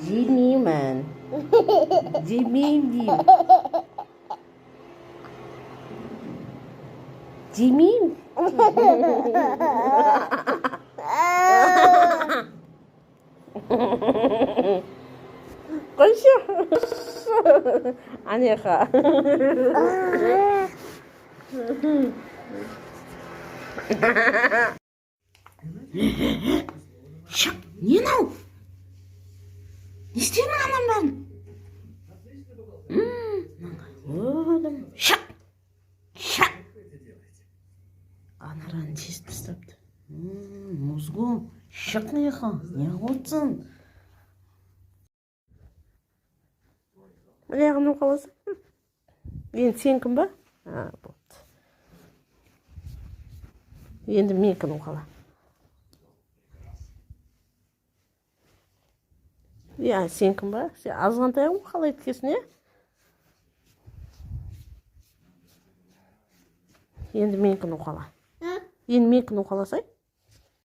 жемеймін жемеймін деймін жемеймін қойшы анеха шық не мынау не істедің анам бәрін өлім шық шық анаранын шешіп тастапты музгу шық неға не қылыпсың аяғымды қаласың енді сенікін ба болды енді менікін уқала сенікін ба азғантайың уқала еткесін енді менікін уқала енді менікін уқаласай